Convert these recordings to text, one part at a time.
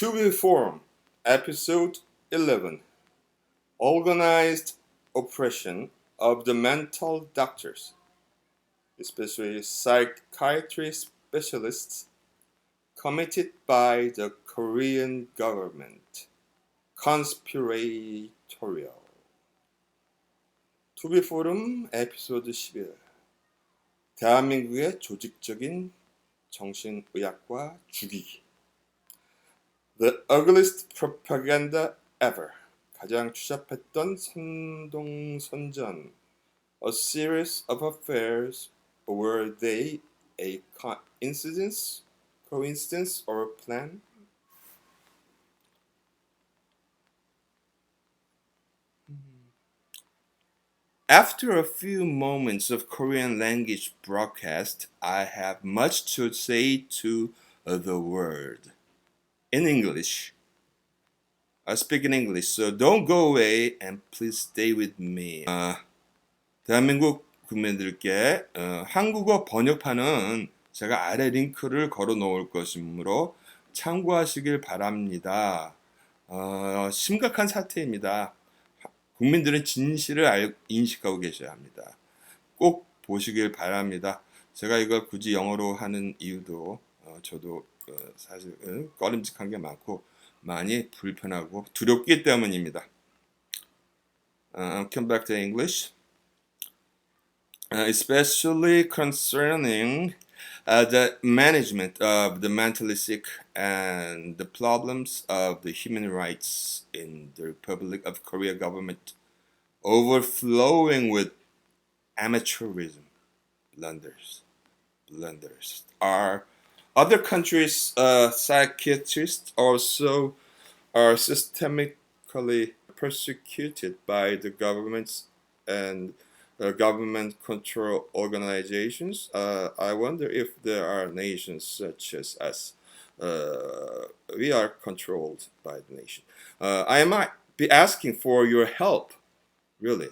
To be Forum, Episode 11, Organized Oppression of the Mental Doctors, especially psychiatry specialists, committed by the Korean government. Conspiratorial. To be Forum, Episode 11, 대한민국의 조직적인 정신의학과 죽이기. The ugliest propaganda ever. 가장 추잡했던 선동선전. A series of affairs. Were they a coincidence or plan? After a few moments of Korean language broadcast, I have much to say to the world. In English. I speak in English, so don't go away and please stay with me. 대한민국 국민들께 한국어 번역판은 제가 아래 링크를 걸어 놓을 것이므로 참고하시길 바랍니다. 심각한 사태입니다. 국민들은 진실을 인식하고 계셔야 합니다. 꼭 보시길 바랍니다. 제가 이걸 굳이 영어로 하는 이유도 저도 사실 꺼림직한 게 많고 많이 불편하고 두렵기 때문입니다. Come back to English. Especially concerning the management of the mentally sick and the problems of the human rights in the Republic of Korea government overflowing with amateurism, blunders. Other countries' psychiatrists also are systemically persecuted by the governments and government-controlled organizations. I wonder if there are nations such as us. We are controlled by the nation. I might be asking for your help, really,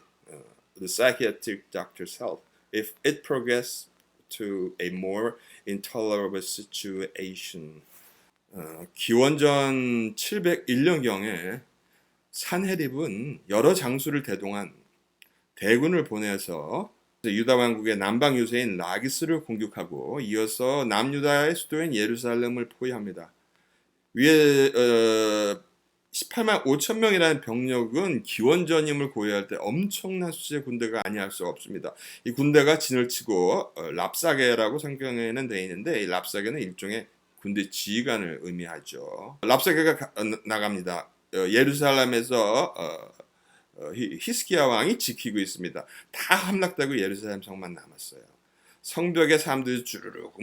the psychiatric doctor's help, if it progresses to a more intolerable situation. 기원전 701년경에 산헤립은 여러 장수를 대동한 대군을 보내서 유다 왕국의 남방 유세인 라기스를 공격하고 이어서 남유다의 수도인 예루살렘을 포위합니다. 위에 18만 5천 명이라는 병력은 기원전임을 고려할 때 엄청난 수의 군대가 아니할 수가 없습니다. 이 군대가 진을 치고 랍사게라고 성경에는 되어 있는데 이 랍사게는 일종의 군대 지휘관을 의미하죠. 랍사게가 나갑니다. 예루살렘에서 히스기야 왕이 지키고 있습니다. 다 함락되고 예루살렘 성만 남았어요. 성벽에 사람들이 주르륵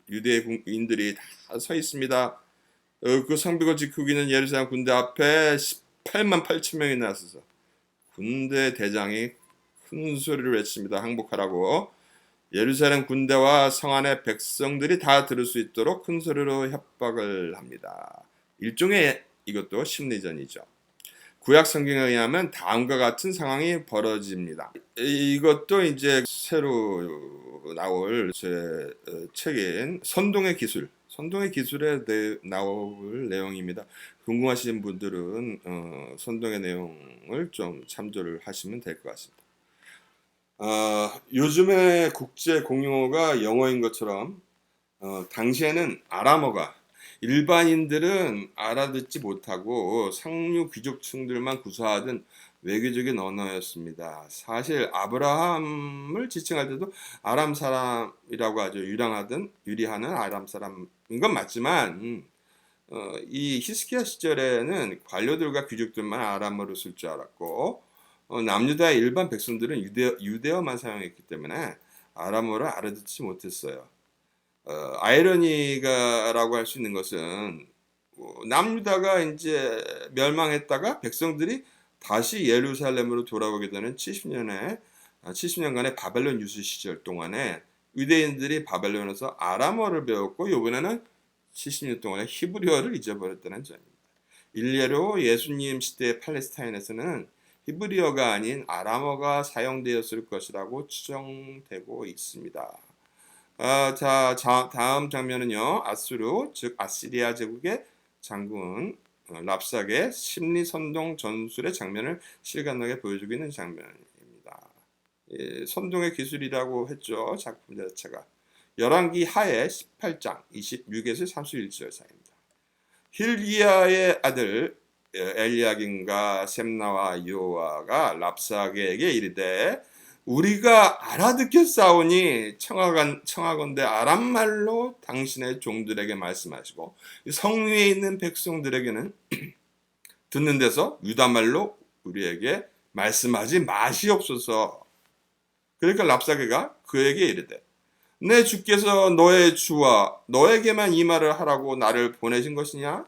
유대인들이 다 서 있습니다. 그 성벽을 지키고 있는 예루살렘 군대 앞에 18만 8천 명이 나서서 군대 대장이 큰 소리를 외칩니다. 항복하라고. 예루살렘 군대와 성 안의 백성들이 다 들을 수 있도록 큰 소리로 협박을 합니다. 일종의 이것도 심리전이죠. 구약 성경에 의하면 다음과 같은 상황이 벌어집니다. 이것도 이제 새로 나올 제 책인 선동의 기술에 나올 내용입니다. 궁금하신 분들은 선동의 내용을 좀 참조를 하시면 될 것 같습니다. 요즘에 국제 공용어가 영어인 것처럼 당시에는 아람어가 일반인들은 알아듣지 못하고 상류 귀족층들만 구사하던 외교적인 언어였습니다. 사실 아브라함을 지칭할 때도 아람 사람이라고 아주 유리하는 아람 사람인 건 맞지만 이 히스기야 시절에는 관료들과 귀족들만 아람어를 쓸 줄 알았고 남유다의 일반 백성들은 유대어만 사용했기 때문에 아람어를 알아듣지 못했어요. 아이러니가라고 할 수 있는 것은 남유다가 이제 멸망했다가 백성들이 다시 예루살렘으로 돌아오게 되는 70년간의 바벨론 유수 시절 동안에 유대인들이 바벨론에서 아람어를 배웠고 이번에는 70년 동안에 히브리어를 잊어버렸다는 점입니다. 일례로 예수님 시대의 팔레스타인에서는 히브리어가 아닌 아람어가 사용되었을 것이라고 추정되고 있습니다. 다음 장면은요, 아수르, 즉 아시리아 제국의 장군 랍삭의 심리 선동 전술의 장면을 실감나게 보여주고 있는 장면입니다. 선동의 기술이라고 했죠. 작품 자체가. 열왕기 하에 18장 26에서 31절 사이입니다. 힐기야의 아들 엘리야김과 셈나와 요아가 랍삭에게 이르되 우리가 알아듣겠사오니 청하건대 아람말로 당신의 종들에게 말씀하시고 성위에 있는 백성들에게는 듣는 데서 유다말로 우리에게 말씀하지 마시옵소서. 그러니까 랍사게가 그에게 이르되 내 주께서 너의 주와 너에게만 이 말을 하라고 나를 보내신 것이냐?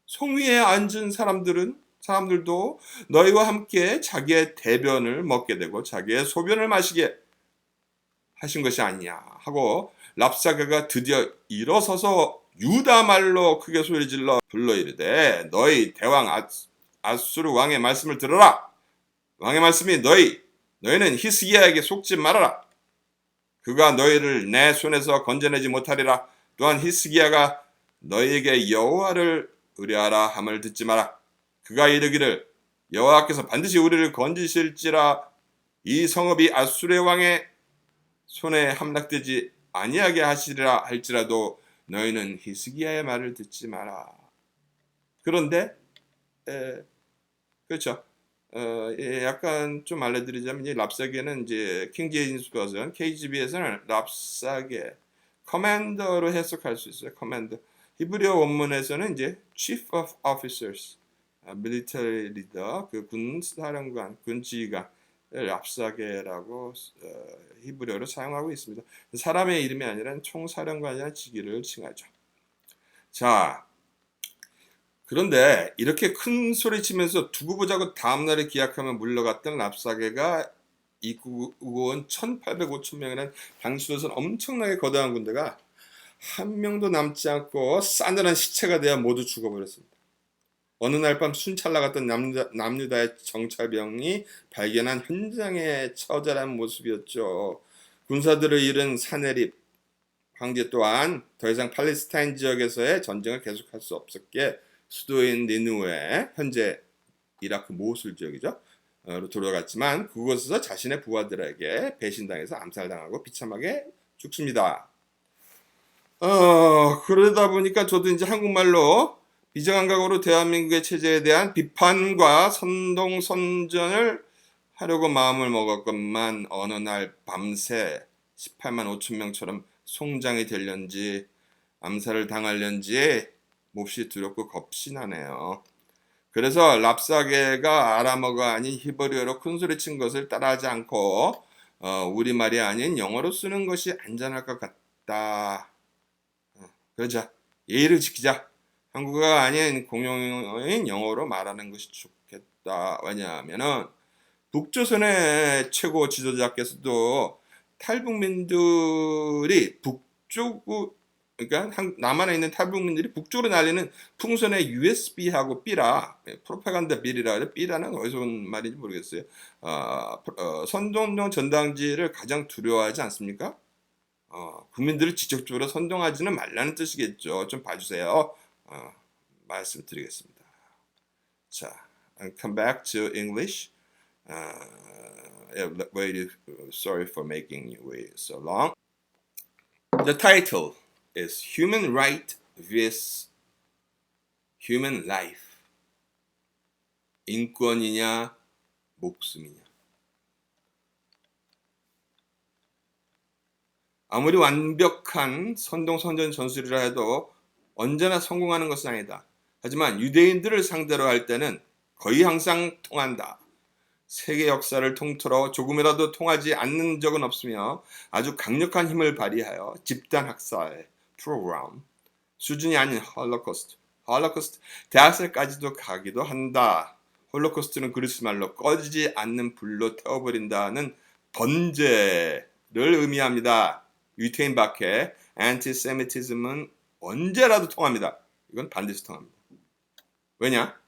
성위에 앉은 사람들도 너희와 함께 자기의 대변을 먹게 되고 자기의 소변을 마시게 하신 것이 아니냐 하고 랍사게가 드디어 일어서서 유다 말로 크게 소리질러 불러 이르되 너희 대왕 아수르 왕의 말씀을 들어라. 왕의 말씀이 너희는 히스기야에게 속지 말아라. 그가 너희를 내 손에서 건져내지 못하리라. 또한 히스기야가 너희에게 여호와를 의뢰하라 함을 듣지 마라. 그가 이르기를 여호와께서 반드시 우리를 건지실지라 이 성읍이 아수르 왕의 손에 함락되지 아니하게 하시리라 할지라도 너희는 히스기야의 말을 듣지 마라. 그런데 그렇죠. 약간 좀 알려드리자면 이 랍사게는 이제 킹 제임스 버전 KGB에서는 랍사게 커맨더로 해석할 수 있어요. 커맨더. 히브리어 원문에서는 이제 Chief of Officers, Military Leader, 그 군사령관, 군지휘관 랍사게라고 히브리어로 사용하고 있습니다. 사람의 이름이 아니라 총사령관이라는 직위를 칭하죠. 자, 그런데 이렇게 큰 소리 치면서 두고 보자고 다음날에 기약하며 물러갔던 랍사게가 이끌고 온 1805,000명이라는 당시로서는 엄청나게 거대한 군대가 한 명도 남지 않고 싸늘한 시체가 되어 모두 죽어버렸습니다. 어느 날 밤 순찰 나갔던 남유다의 정찰병이 발견한 현장의 처절한 모습이었죠. 군사들을 잃은 사네립 황제 또한 더 이상 팔레스타인 지역에서의 전쟁을 계속할 수 없었기에 수도인 니누에 현재 이라크 모술 지역이죠. 로 돌아갔지만 그곳에서 자신의 부하들에게 배신당해서 암살당하고 비참하게 죽습니다. 그러다 보니까 저도 이제 한국말로 비정한 각오로 대한민국의 체제에 대한 비판과 선동선전을 하려고 마음을 먹었건만 어느 날 밤새 18만 5천 명처럼 송장이 될련지 암살을 당할련지 몹시 두렵고 겁이 나네요. 그래서 랍사게가 아람어가 아닌 히브리어로 큰소리친 것을 따라하지 않고 우리말이 아닌 영어로 쓰는 것이 안전할 것 같다. 그러자 예의를 지키자. 한국어가 아닌 공용어인 영어로 말하는 것이 좋겠다. 왜냐하면은 북조선의 최고 지도자께서도 탈북민들이 그러니까 남한에 있는 탈북민들이 북쪽으로 날리는 풍선의 USB하고 B라 프로파간다 빌이라 그래. B라는 어디서 온 말인지 모르겠어요. 선동용 전당지를 가장 두려워하지 않습니까? 국민들을 직접적으로 선동하지는 말라는 뜻이겠죠. 좀 봐주세요. 말씀드리겠습니다. 자, come back to English. Sorry for making you wait so long. The title is Human Right vs. Human Life. 인권이냐, 목숨이냐. 아무리 완벽한 선동선전 전술이라 해도 언제나 성공하는 것은 아니다. 하지만 유대인들을 상대로 할 때는 거의 항상 통한다. 세계 역사를 통틀어 조금이라도 통하지 않는 적은 없으며 아주 강력한 힘을 발휘하여 집단 학살 프로그램 수준이 아닌 홀로코스트 대학살까지도 가기도 한다. 홀로코스트는 그리스 말로 꺼지지 않는 불로 태워버린다는 번제를 의미합니다. 유태인 밖에 안티세미티즘은 언제라도 통합니다. 이건 반드시 통합니다. 왜냐?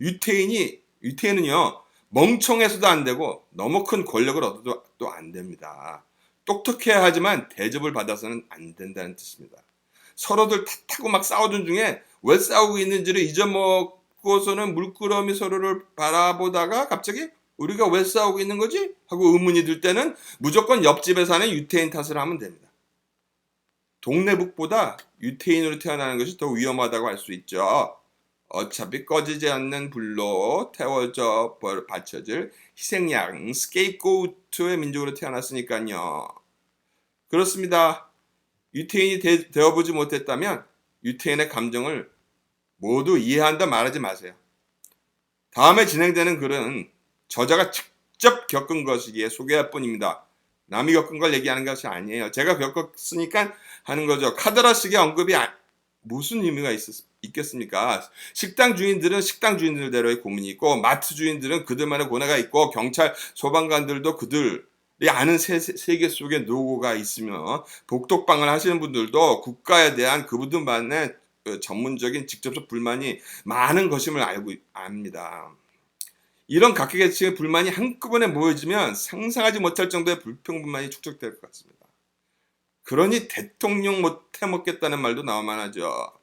유태인은요 멍청해서도 안 되고 너무 큰 권력을 얻어도 또 안 됩니다. 똑똑해야 하지만 대접을 받아서는 안 된다는 뜻입니다. 서로들 탓하고 막 싸우던 중에 왜 싸우고 있는지를 잊어먹고서는 물끄러미 서로를 바라보다가 갑자기 우리가 왜 싸우고 있는 거지? 하고 의문이 들 때는 무조건 옆집에 사는 유태인 탓을 하면 됩니다. 동네북보다 유태인으로 태어나는 것이 더 위험하다고 할 수 있죠. 어차피 꺼지지 않는 불로 태워져 바쳐질 희생양, 스케이프고우트의 민족으로 태어났으니까요. 그렇습니다. 유태인이 되어보지 못했다면 유태인의 감정을 모두 이해한다 말하지 마세요. 다음에 진행되는 글은 저자가 직접 겪은 것이기에 소개할 뿐입니다. 남이 겪은 걸 얘기하는 것이 아니에요. 제가 겪었으니까 하는 거죠. 카더라식의 언급이 무슨 의미가 있겠습니까? 식당 주인들은 식당 주인들대로의 고민이 있고, 마트 주인들은 그들만의 고뇌가 있고, 경찰 소방관들도 그들이 아는 세계 속에 노고가 있으며, 복덕방을 하시는 분들도 국가에 대한 그분들만의 전문적인 직접적 불만이 많은 것임을 압니다. 이런 각계의 계층의 불만이 한꺼번에 모여지면 상상하지 못할 정도의 불평불만이 축적될 것 같습니다. 그러니 대통령 못해 먹겠다는 말도 나오만 하죠.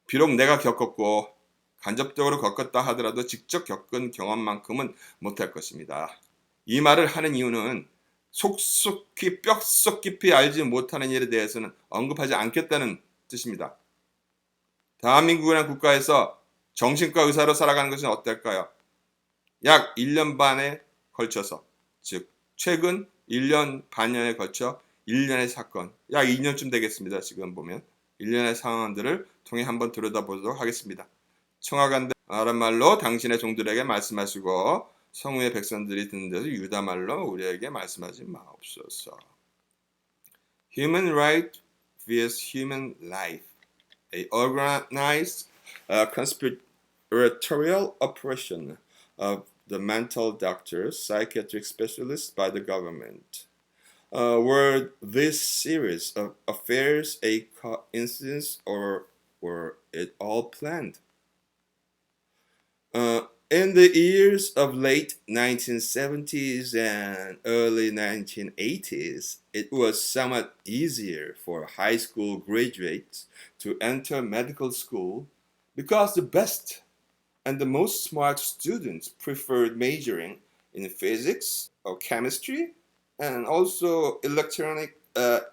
비록 내가 겪었고 간접적으로 겪었다 하더라도 직접 겪은 경험만큼은 못할 것입니다. 이 말을 하는 이유는 속속히 뼛속 깊이 알지 못하는 일에 대해서는 언급하지 않겠다는 뜻입니다. 대한민국이라는 국가에서 정신과 의사로 살아가는 것은 어떨까요? 약 1년 반에 걸쳐서, 즉 최근 1년 반년에 걸쳐 1년의 사건, 약 2년쯤 되겠습니다. 지금 보면 1년의 상황들을 통해 한번 들여다보도록 하겠습니다. 청하간대 아랍말로 당신의 종들에게 말씀하시고 성우의 백성들이 듣는 데서 유다말로 우리에게 말씀하지 마옵소서. Human right vs. human life. A organized conspiratorial operation of the mental doctors, psychiatric specialists by the government. Were this series of affairs a coincidence or were it all planned? In the years of late 1970s and early 1980s, it was somewhat easier for high school graduates to enter medical school because the best and the most smart students preferred majoring in physics or chemistry and also electronic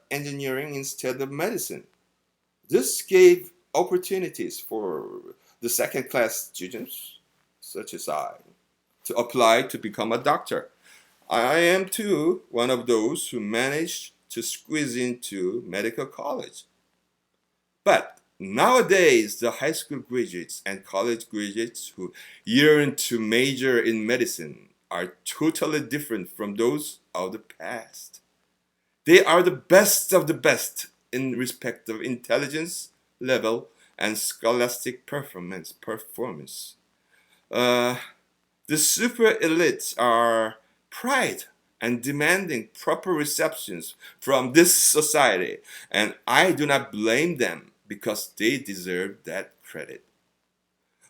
engineering instead of medicine. This gave opportunities for the second-class students, such as I, to apply to become a doctor. I am too one of those who managed to squeeze into medical college. But nowadays, the high school graduates and college graduates who yearn to major in medicine are totally different from those of the past. They are the best of the best in respect of intelligence level and scholastic performance. The super elites are proud and demanding proper receptions from this society, and I do not blame them because they deserve that credit.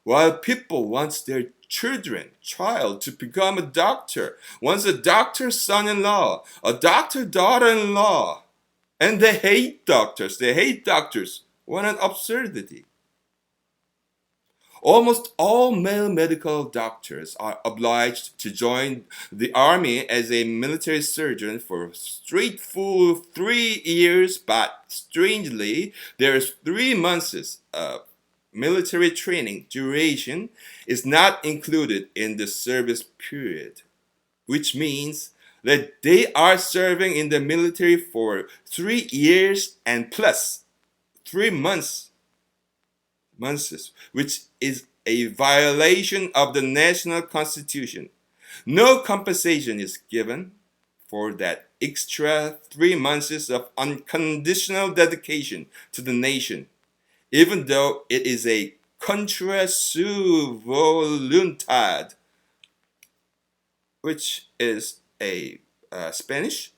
While people want their child to become a doctor, wants a doctor son-in-law, a doctor daughter-in-law, and they hate doctors. What an absurdity. Almost all male medical doctors are obliged to join the army as a military surgeon for a straight full 3 years, but strangely, there's 3 months of military training duration is not included in the service period, which means that they are serving in the military for 3 years and plus 3 months, which is a violation of the national constitution. No compensation is given for that extra 3 months of unconditional dedication to the nation, even though it is a contra su voluntad, which is a Spanish,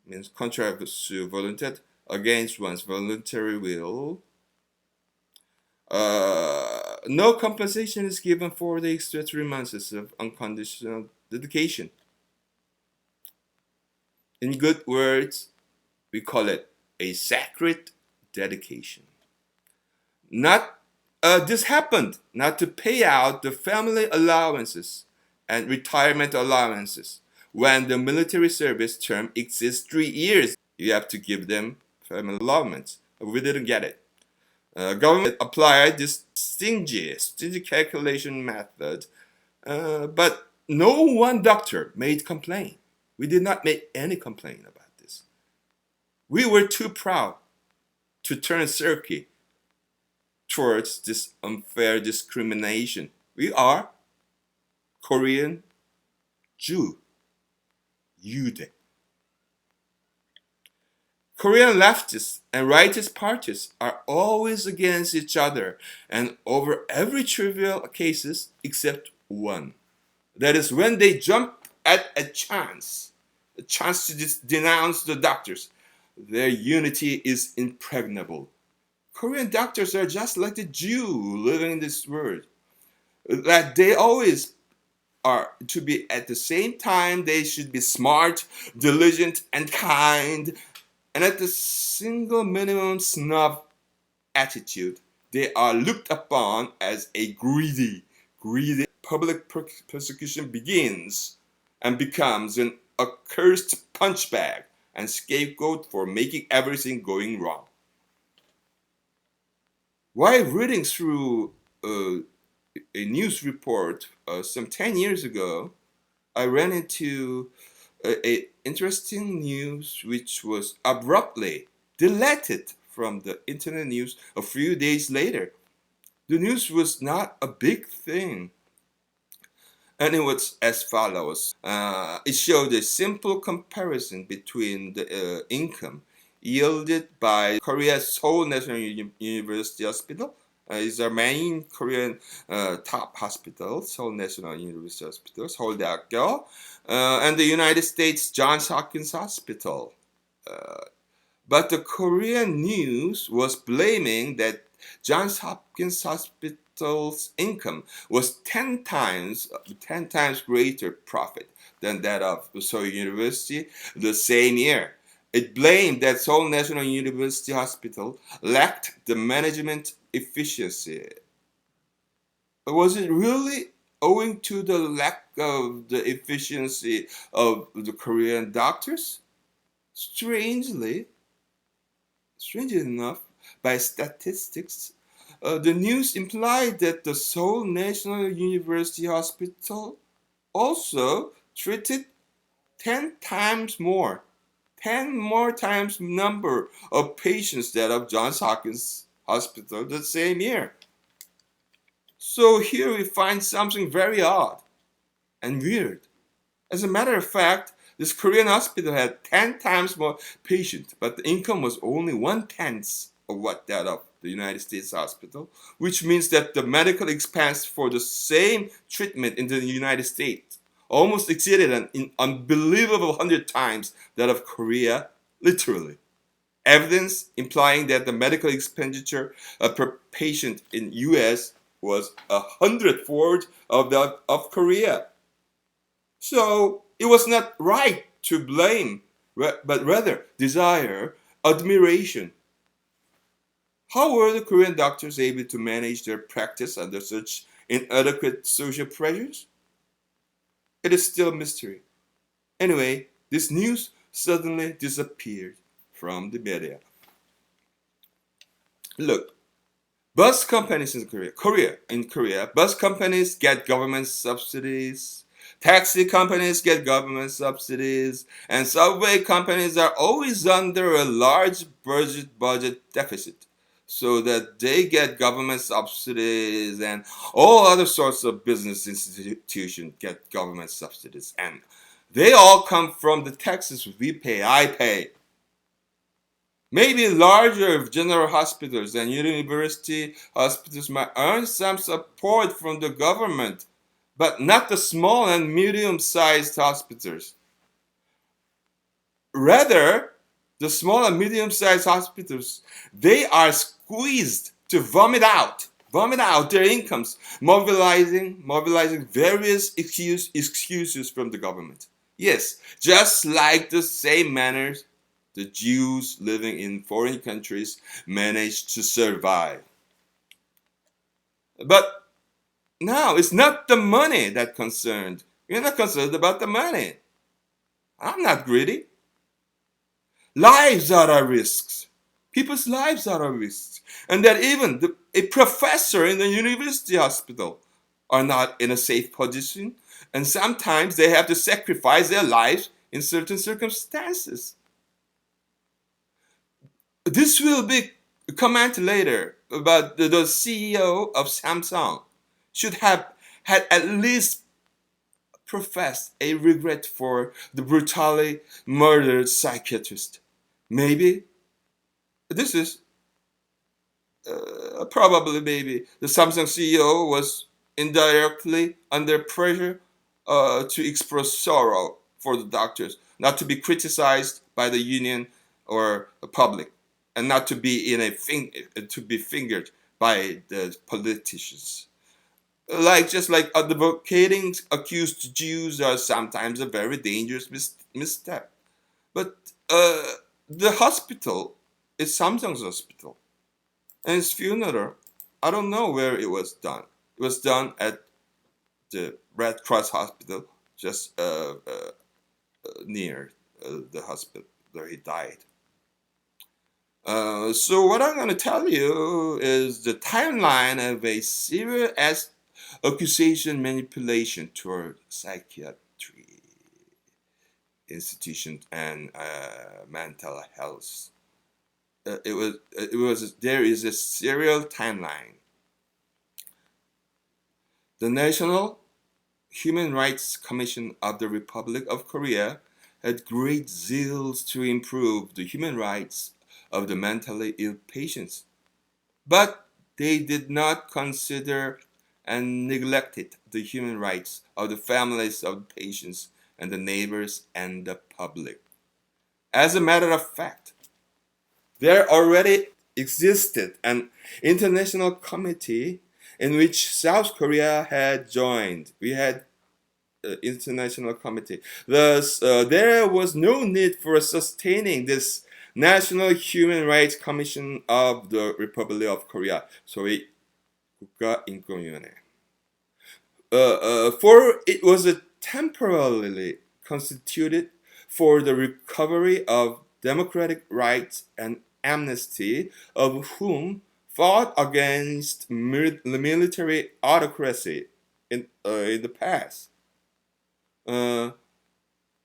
means contra su voluntad, against one's voluntary will. No compensation is given for the extra 3 months of unconditional dedication. In good words, we call it a sacred dedication. Not This happened not to pay out the family allowances and retirement allowances. When the military service term exists 3 years, you have to give them family allowance. We didn't get it. Government applied this stingy calculation method, but no one doctor made complaint. We did not make any complaint about this. We were too proud to turn circuit towards this unfair discrimination. We are Korean Jew. Jude. Korean leftists and rightist parties are always against each other and over every trivial cases except one. That is when they jump at a chance to denounce the doctors. Their unity is impregnable. Korean doctors are just like the Jew living in this world. That they always are to be at the same time, they should be smart, diligent, and kind. And at the single minimum snob attitude, they are looked upon as a greedy. Public persecution begins and becomes an accursed punchbag and scapegoat for making everything going wrong. While reading through a news report some 10 years ago, I ran into a interesting news which was abruptly deleted from the internet news a few days later. The news was not a big thing, and it was as follows. It showed a simple comparison between the income yielded by Korea's Seoul National University Hospital. Is our main Korean top hospital, Seoul National University Hospital, 서울대학교, and the United States Johns Hopkins Hospital. But the Korean news was blaming that Johns Hopkins Hospital's income was 10 times greater profit than that of Seoul University the same year. It blamed that Seoul National University Hospital lacked the management efficiency. Was it really owing to the lack of the efficiency of the Korean doctors? Strangely enough, by statistics, the news implied that the Seoul National University Hospital also treated 10 more times number of patients that of Johns Hopkins Hospital the same year. So here we find something very odd and weird. As a matter of fact, this Korean hospital had 10 times more patients, but the income was only 1/10 of what that of the United States hospital, which means that the medical expense for the same treatment in the United States almost exceeded an unbelievable 100 times that of Korea, literally. Evidence implying that the medical expenditure per patient in U.S. was 100-fold of that of Korea. So it was not right to blame, but rather desire admiration. How were the Korean doctors able to manage their practice under such inadequate social pressures? It is still a mystery. Anyway, this news suddenly disappeared from the media. Look, bus companies in Korea, bus companies get government subsidies, taxi companies get government subsidies, and subway companies are always under a large budget deficit, so that they get government subsidies, and all other sorts of business institutions get government subsidies, and they all come from the taxes we pay, I pay. Maybe larger general hospitals and university hospitals might earn some support from the government, but not the small and medium-sized hospitals. Rather, the small and medium-sized hospitals, they are squeezed to vomit out their incomes, mobilizing various excuses from the government. Yes, just like the same manners the Jews living in foreign countries managed to survive. But now it's not the money that concerned. We're not concerned about the money. I'm not greedy. Lives are at risk. People's lives are at risk. And that even a professor in the university hospital are not in a safe position. And sometimes they have to sacrifice their lives in certain circumstances. This will be commented later about the CEO of Samsung should have had at least professed a regret for the brutally murdered psychiatrist. Maybe this is probably maybe the Samsung CEO was indirectly under pressure to express sorrow for the doctors, not to be criticized by the union or the public, and not to be to be fingered by the politicians. Just like advocating accused Jews are sometimes a very dangerous misstep. But the hospital is Samsung's hospital. And his funeral, I don't know where it was done. It was done at the Red Cross Hospital, just near the hospital where he died. So what I'm going to tell you is the timeline of a serious accusation manipulation toward psychiatry institutions and mental health. There is a serial timeline. The National Human Rights Commission of the Republic of Korea had great zeal to improve the human rights of the mentally ill patients, but they did not consider and neglected the human rights of the families of the patients and the neighbors and the public. As a matter of fact, there already existed an international committee in which South Korea had joined. We had international committee. Thus, there was no need for sustaining this National Human Rights Commission of the Republic of Korea, 소위 국가인권위원회. For it was temporarily constituted for the recovery of democratic rights and amnesty of whom fought against military autocracy in the past.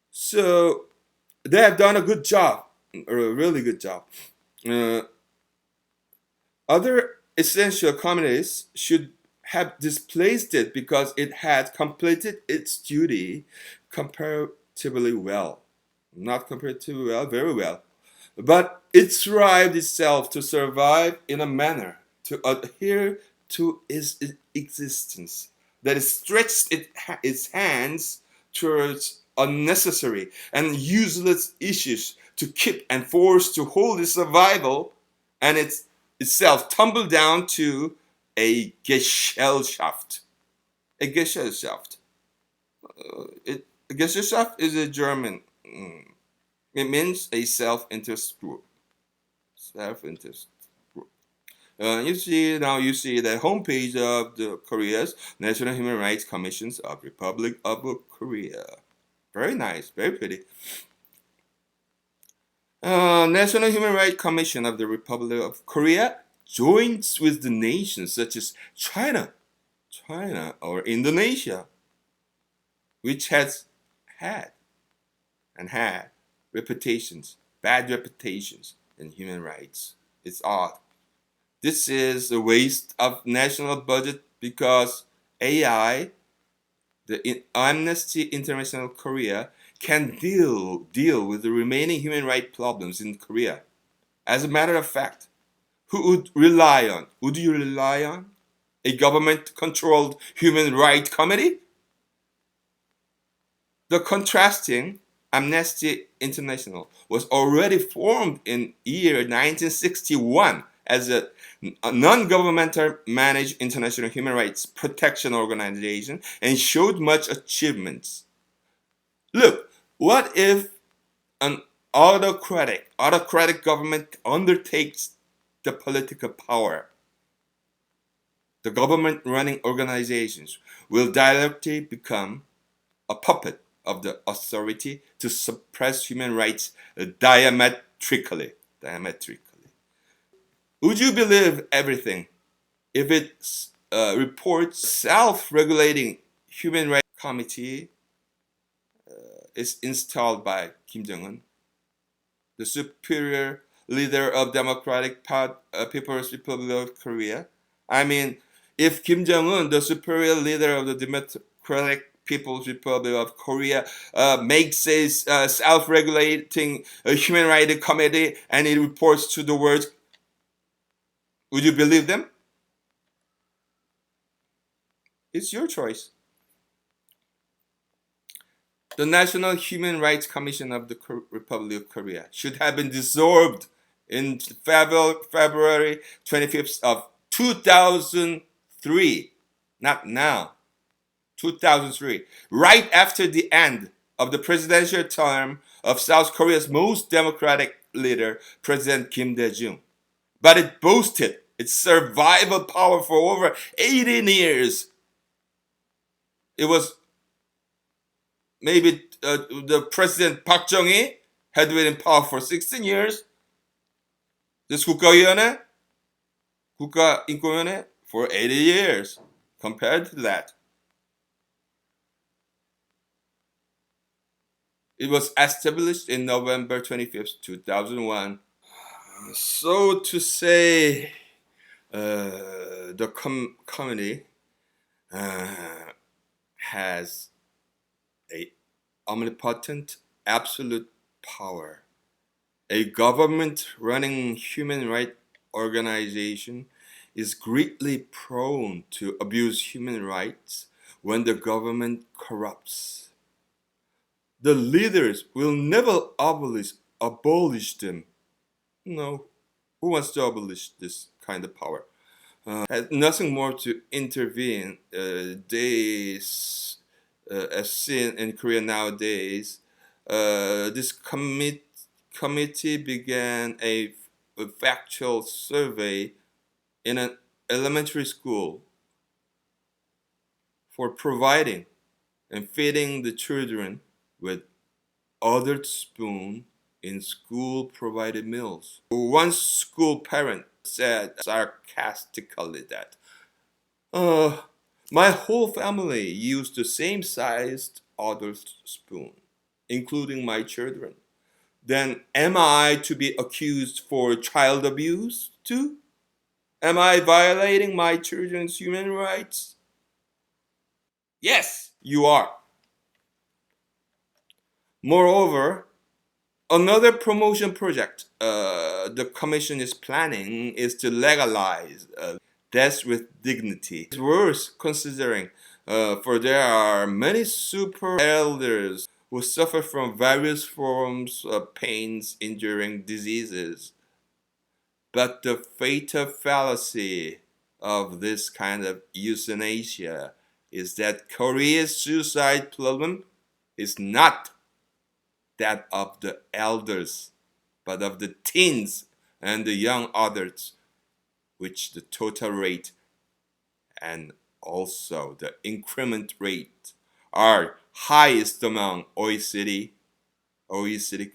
So they have done a good job, a really good job. Other essential committees should have displaced it because it had completed its duty comparatively well. Not comparatively well, very well. But it strived itself to survive in a manner to adhere to its existence, that it stretched its hands towards unnecessary and useless issues to keep and force to hold its survival, and itself tumbled down to a Gesellschaft. A Gesellschaft. Gesellschaft is a German. It means a self-interest group. Self-interest group. You see the homepage of the Korea's National Human Rights Commissions of Republic of Korea. Very nice, very pretty. National Human Rights Commission of the Republic of Korea joins with the nations such as China or Indonesia, which has had bad reputations in human rights. It's odd. This is a waste of national budget because AI, the Amnesty International Korea, can deal with the remaining human rights problems in Korea. As a matter of fact, who would you rely on? A government-controlled human rights committee? The contrasting Amnesty International was already formed in year 1961 as a non-governmental managed international human rights protection organization and showed much achievements. Look, what if an autocratic government undertakes the political power? the government-running organizations will directly become a puppet of the authority to suppress human rights diametrically. Would you believe everything if it reports self-regulating human rights committee is installed by Kim Jong-un, the superior leader of Democratic People's Republic of Korea? I mean, if Kim Jong-un, the superior leader of the Democratic People's Republic of Korea, makes a self-regulating human rights committee and it reports to the world, would you believe them? It's your choice. The National Human Rights Commission of the Republic of Korea should have been dissolved in February 25th of 2003, not now, 2003, right after the end of the presidential term of South Korea's most democratic leader, President Kim Dae-jung. But it boasted its survival power for over 18 years. It was maybe the President Park Chung-hee had been in power for 16 years. This 국가인권위원회 for 80 years. Compared to that, it was established in November 25th, 2001. So to say, the committee has a omnipotent absolute power. A government-running human rights organization is greatly prone to abuse human rights when the government corrupts. The leaders will never abolish them. No, who wants to abolish this kind of power? Has nothing more to intervene. As seen in Korea nowadays, this committee began a factual survey in an elementary school for providing and feeding the children with adult spoon in school provided meals. One school parent said sarcastically that, my whole family used the same sized adult spoon, including my children. Then am I to be accused for child abuse too? Am I violating my children's human rights? Yes, you are. Moreover, another promotion project the Commission is planning is to legalize death with dignity. It's worth considering, for there are many super elders who suffer from various forms of pains, enduring diseases. But the fatal fallacy of this kind of euthanasia is that Korea's suicide problem is not that of the elders, but of the teens and the young adults, which the total rate and also the increment rate are highest among OECD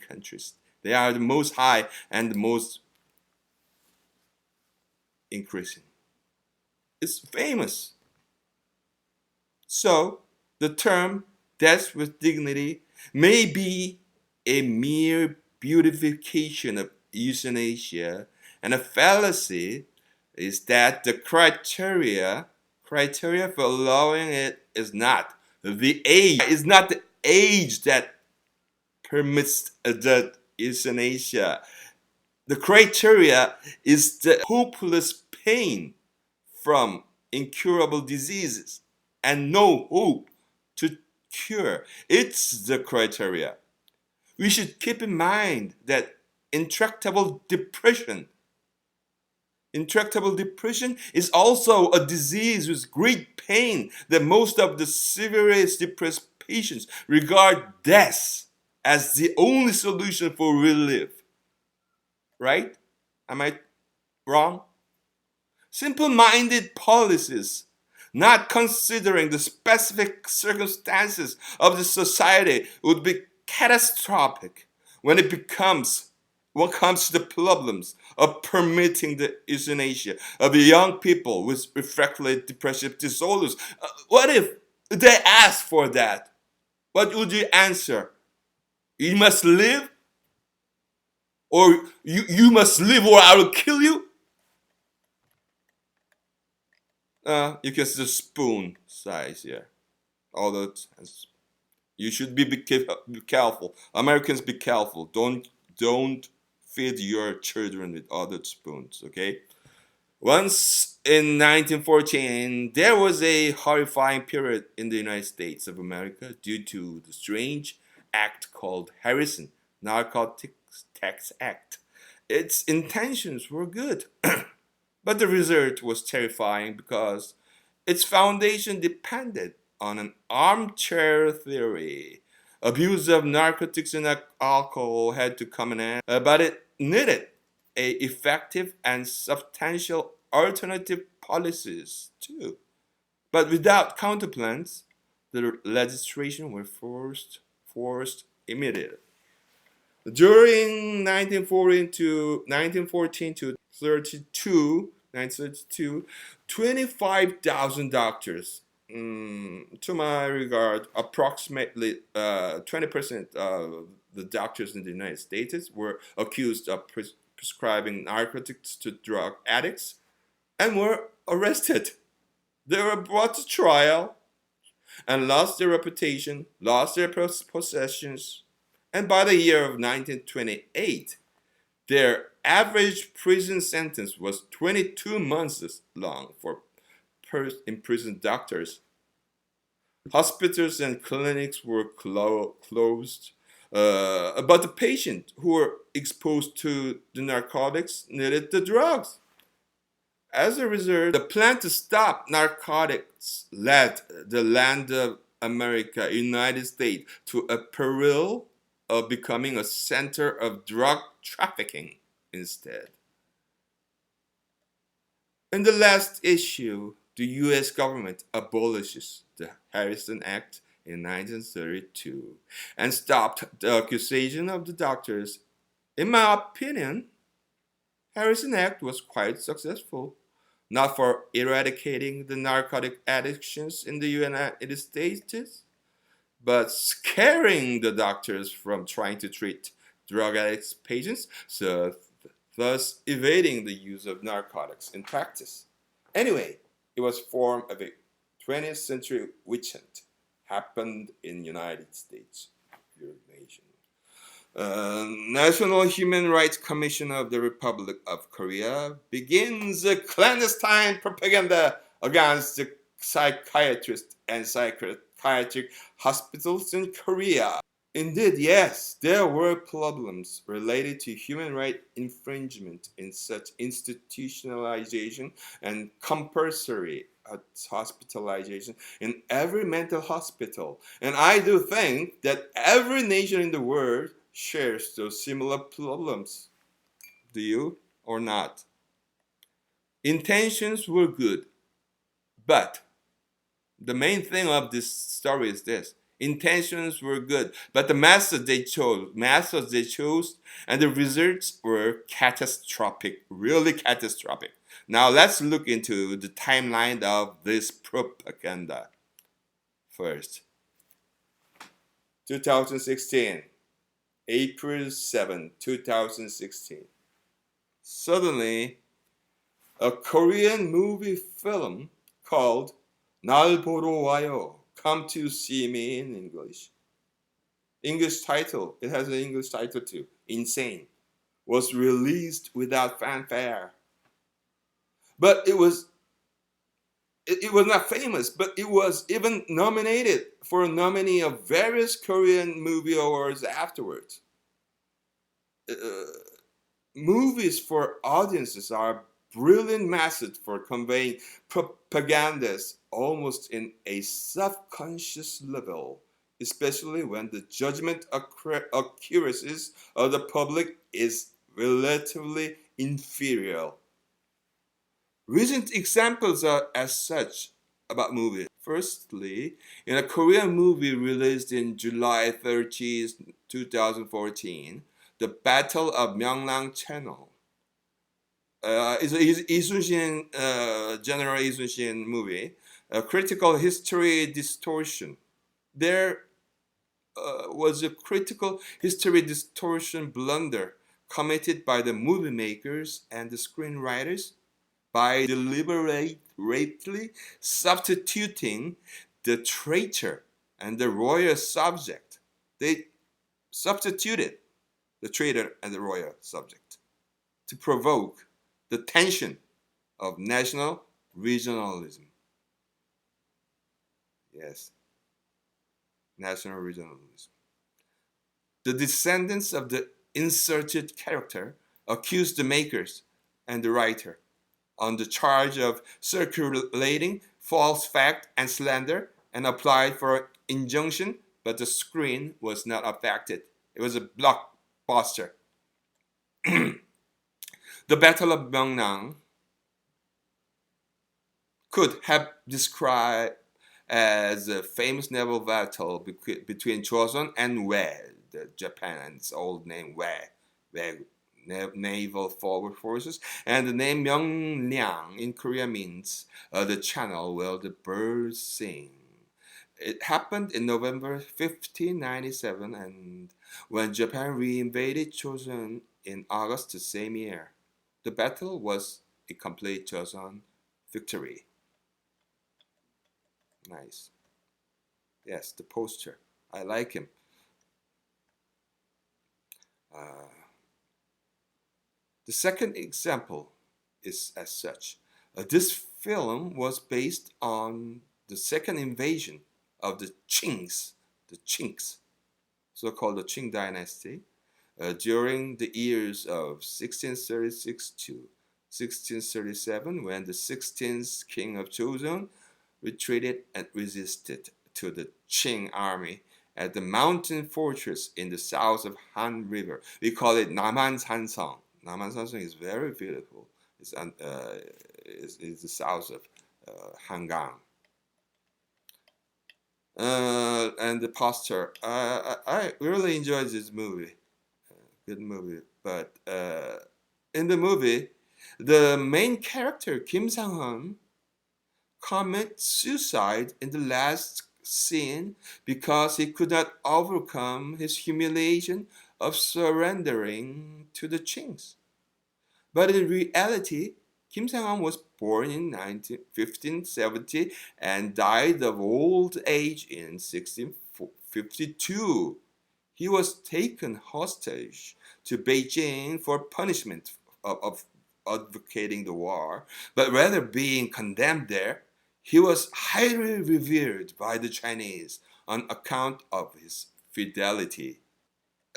countries. They are the most high and the most increasing. It's famous. So the term death with dignity may be a mere beautification of euthanasia, and a fallacy is that the criteria for allowing it is not the age that permits the euthanasia. The criteria is the hopeless pain from incurable diseases and no hope to cure. It's the criteria. We should keep in mind that intractable depression is also a disease with great pain that most of the severely depressed patients regard death as the only solution for relief. Right? Am I wrong? Simple-minded policies, not considering the specific circumstances of the society, would be catastrophic when it comes to the problems of permitting the euthanasia of young people with refractory depressive disorders. What if they ask for that? What would you answer? You must live? Or you must live or I will kill you? You can see the spoon size here. Although you should be careful. Americans, be careful. Don't feed your children with other spoons, okay? Once in 1914, there was a horrifying period in the United States of America due to the strange act called Harrison Narcotics Tax Act. Its intentions were good, but the result was terrifying because its foundation depended on an armchair theory. Abuse of narcotics and alcohol had to come an end, but it needed effective and substantial alternative policies too. But without counterplans, the legislation was forced immediately. During 1914 to 1932, 25,000 doctors, to my regard, approximately 20% of the doctors in the United States were accused of prescribing narcotics to drug addicts and were arrested. They were brought to trial and lost their reputation, lost their possessions, and by the year of 1928, their average prison sentence was 22 months long for imprisoned doctors. Hospitals and clinics were closed, but the patients who were exposed to the narcotics needed the drugs. As a result, the plan to stop narcotics led the land of America, United States, to a peril of becoming a center of drug trafficking instead. In the last issue, the U.S. government abolishes the Harrison Act in 1932 and stopped the accusation of the doctors. In my opinion, Harrison Act was quite successful, not for eradicating the narcotic addictions in the United States, but scaring the doctors from trying to treat drug addicts patients, so thus evading the use of narcotics in practice. Anyway, it was form of a 20th century witch hunt happened in United States, your nation. National Human Rights Commission of the Republic of Korea begins a clandestine propaganda against the psychiatrists and psychiatric hospitals in Korea. Indeed, yes, there were problems related to human rights infringement in such institutionalization and compulsory hospitalization in every mental hospital. And I do think that every nation in the world shares those similar problems. Do you or not? Intentions were good, but the main thing of this story is this. Intentions were good, but the methods they chose, and the results were catastrophic, really catastrophic. Now let's look into the timeline of this propaganda. First, 2016, April 7, 2016. Suddenly, a Korean movie film called 날 보러 와요, Come to See Me in English. English title, it has an English title too, Insane, was released without fanfare. But it was not famous, but it was even nominated for a nominee of various Korean movie awards afterwards. Movies for audiences are brilliant method for conveying propagandas almost in a subconscious level, especially when the judgment accuracies of the public is relatively inferior. Recent examples are as such about movies. Firstly, in a Korean movie released in July 30th, 2014, The Battle of Myeonglang Channel. Is a General Isun movie, a critical history distortion. There was a critical history distortion blunder committed by the movie makers and the screenwriters by deliberately substituting the traitor and the royal subject. They substituted the traitor and the royal subject to provoke the tension of national regionalism. Yes, national regionalism. The descendants of the inserted character accused the makers and the writer on the charge of circulating false fact and slander and applied for injunction, but the screen was not affected. It was a blockbuster. The Battle of Myeonglang could have described as a famous naval battle between Joseon and Wei, Japan's old name Wei, naval forward forces, and the name Myeonglang in Korea means the channel where the birds sing. It happened in November 1597, and when Japan re-invaded Joseon in August the same year. The battle was a complete Joseon victory. Nice. Yes, the poster. I like him. The second example is as such. This film was based on the second invasion of the Qings, so-called the Qing dynasty, during the years of 1636 to 1637, when the 16th king of Joseon retreated and resisted to the Qing army at the mountain fortress in the south of Han River. We call it Naman Sansong. Naman Sansong is very beautiful. It's the south of Hangang. And the poster. I really enjoyed this movie. Good movie. But in the movie, the main character, Kim Sang-hun, commits suicide in the last scene because he could not overcome his humiliation of surrendering to the Qings. But in reality, Kim Sang-hun was born in 1570 and died of old age in 1652. He was taken hostage to Beijing for punishment of advocating the war, but rather being condemned there, he was highly revered by the Chinese on account of his fidelity.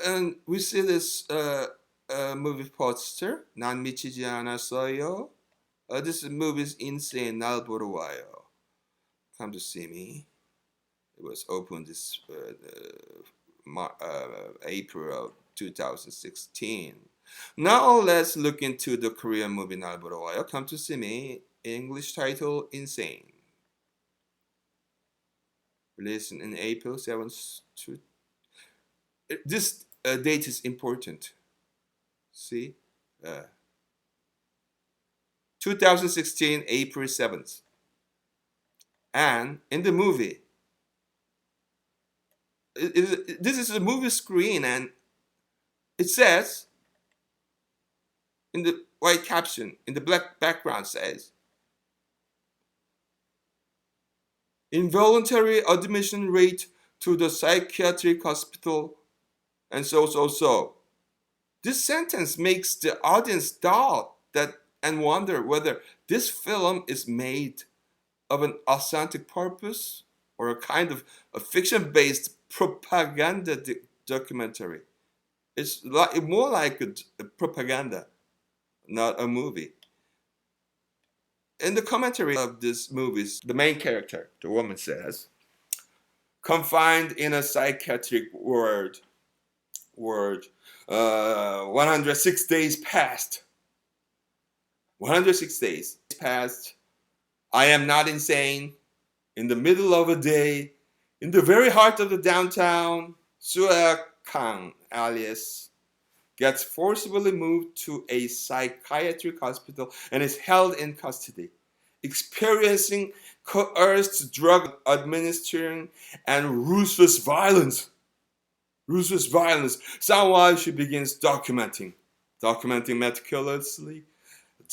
And we see this movie poster, 난 미치지 않았어요. This movie is insane. 날 보러 와요. Come to see me. It was opened this April of 2016. Now let's look into the Korean movie 날 보러 와요. Come to see me. English title Insane. Released in April 7th. This date is important. See? 2016, April 7th. And in the movie, this is a movie screen, and it says, in the white caption, in the black background says, involuntary admission rate to the psychiatric hospital, and so. This sentence makes the audience doubt that and wonder whether this film is made of an authentic purpose or a kind of a fiction-based propaganda documentary. It's more like a propaganda, not a movie. In the commentary of this movie, the main character, the woman, says, confined in a psychiatric ward, 106 days passed. 106 days passed. I am not insane. In the middle of a day, in the very heart of the downtown, Sue Kang, alias, gets forcibly moved to a psychiatric hospital and is held in custody, experiencing coerced drug administering and ruthless violence. Somehow she begins documenting meticulously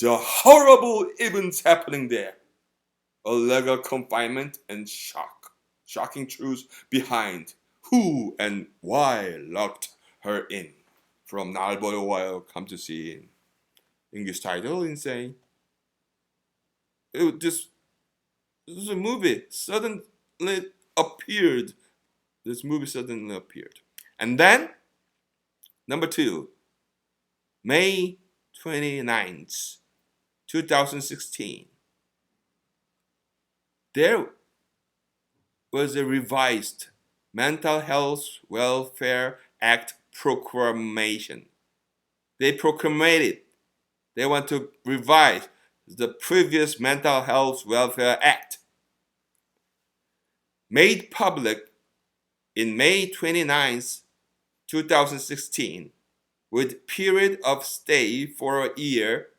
the horrible events happening there. Illegal confinement and shocking truths behind who and why locked her in. From 날 보러 와요, come to see. English title, insane. This is a movie suddenly appeared. And then, number 2, May 29th, 2016. There was a revised Mental Health Welfare Act proclamation. They proclaimed they want to revise the previous Mental Health Welfare Act. Made public in May 29th, 2016, with period of stay for a year,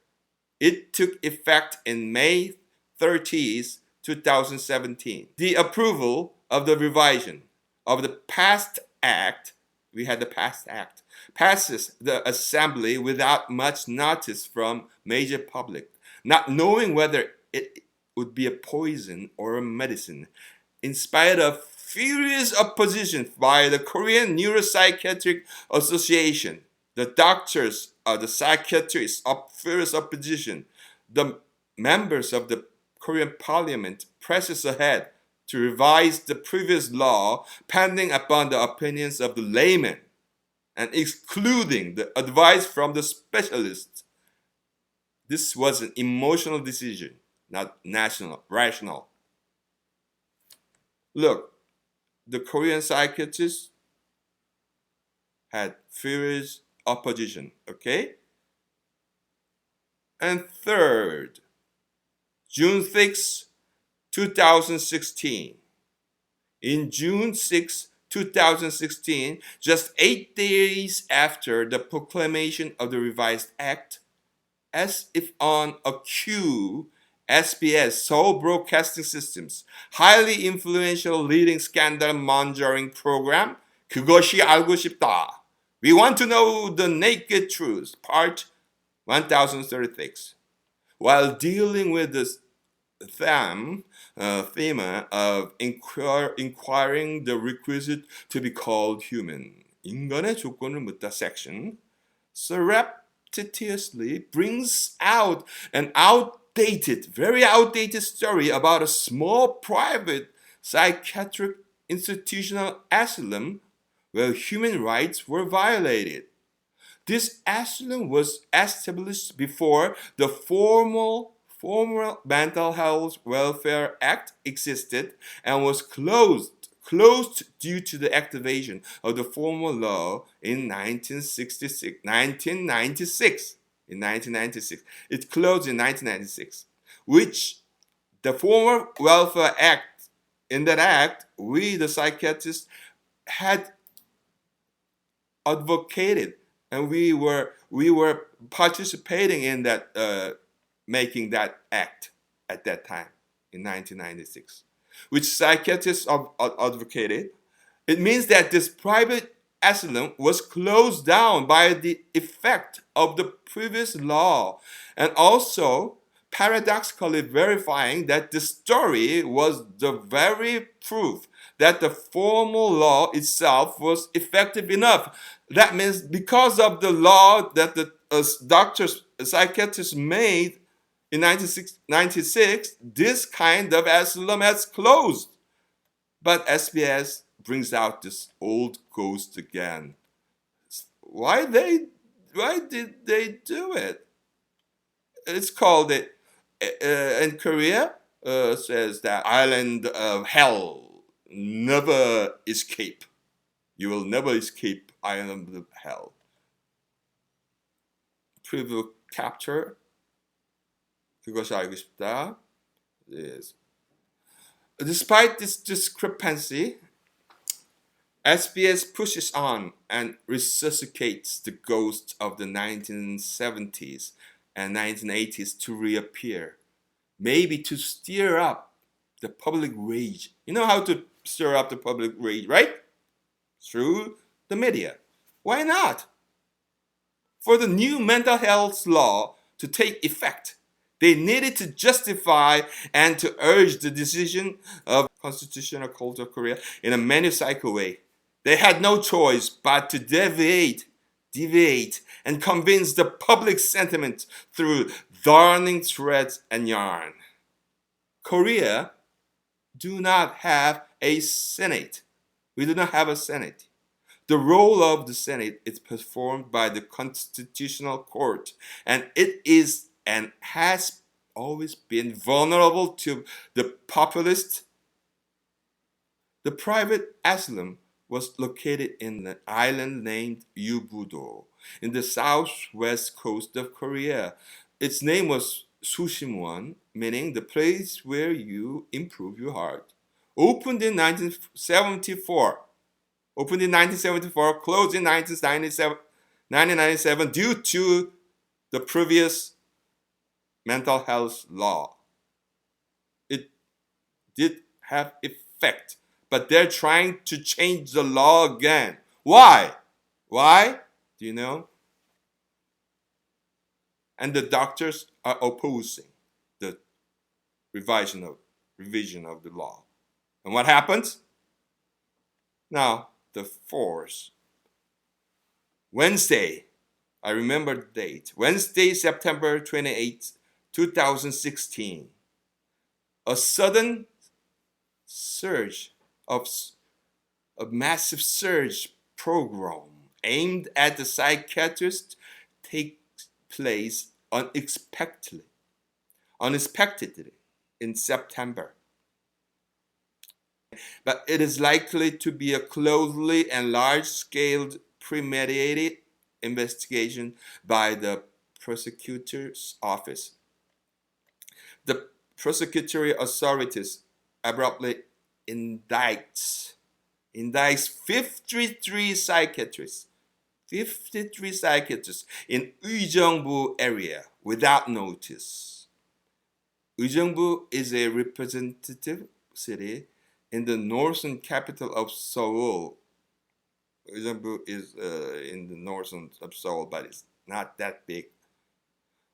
it took effect in May 30th, 2017. The approval of the revision of the past act, passes the assembly without much notice from major public, not knowing whether it would be a poison or a medicine, in spite of furious opposition by the Korean Neuropsychiatric Association. The doctors, the psychiatrists, furious opposition. The members of the Korean Parliament presses ahead to revise the previous law pending upon the opinions of the laymen and excluding the advice from the specialists. This was an emotional decision, not rational. Look, the Korean psychiatrists had furious opposition, okay? And third, June 6, 2016. In June 6, 2016, just 8 days after the proclamation of the revised act, as if on a cue, SBS, Seoul Broadcasting System's highly influential leading scandal mongering program, 그것이 알고 싶다. We want to know the naked truth, part 1036. While dealing with the theme of inquiring the requisite to be called human, 인간의 조건을 묻다 section, surreptitiously brings out an very outdated story about a small private psychiatric institutional asylum where human rights were violated. This asylum was established before the formal Mental Health Welfare Act existed and was closed due to the activation of the formal law in 1996. It closed in 1996, which the former Welfare Act, in that act, we, the psychiatrists, had advocated, and we were participating in that, making that act at that time in 1996, which psychiatrists advocated. It means that this private asylum was closed down by the effect of the previous law, and also paradoxically verifying that the story was the very proof that the formal law itself was effective enough. That means because of the law that the psychiatrists made in 1996, this kind of asylum has closed. But SBS brings out this old ghost again. Why did they do it? It's called it in Korea. Says that island of hell, never escape. You will never escape island of hell. Previous chapter. 그것이 알고 싶다. Yes. Despite this discrepancy, SBS pushes on and resuscitates the ghosts of the 1970s and 1980s to reappear, maybe to stir up the public rage. You know how to stir up the public rage, right? Through the media. Why not? For the new mental health law to take effect, they needed to justify and to urge the decision of Constitutional Court of Korea in a maniacal way. They had no choice but to deviate, and convince the public sentiment through darning threats and yarn. Korea do not have a Senate. We do not have a Senate. The role of the Senate is performed by the Constitutional Court, and it is and has always been vulnerable to the populist. The private asylum was located in an island named Yubudo in the southwest coast of Korea. Its name was Sushimwon, meaning the place where you improve your heart. Opened in 1974, closed in 1997 due to the previous mental health law. It did have effect, but they're trying to change the law again. Why? Why? Do you know? And the doctors are opposing the revision of the law. And what happens? Now, the 4th. Wednesday, I remember the date. Wednesday, September 28th, 2016. A sudden surge of a massive surge program aimed at the psychiatrists takes place unexpectedly in September. But it is likely to be a closely and large-scale premeditated investigation by the prosecutor's office. The prosecutorial authorities abruptly indicts 53 psychiatrists in Uijeongbu area without notice. Uijeongbu is a representative city in the northern capital of Seoul. Uijeongbu is in the northern of Seoul, but it's not that big.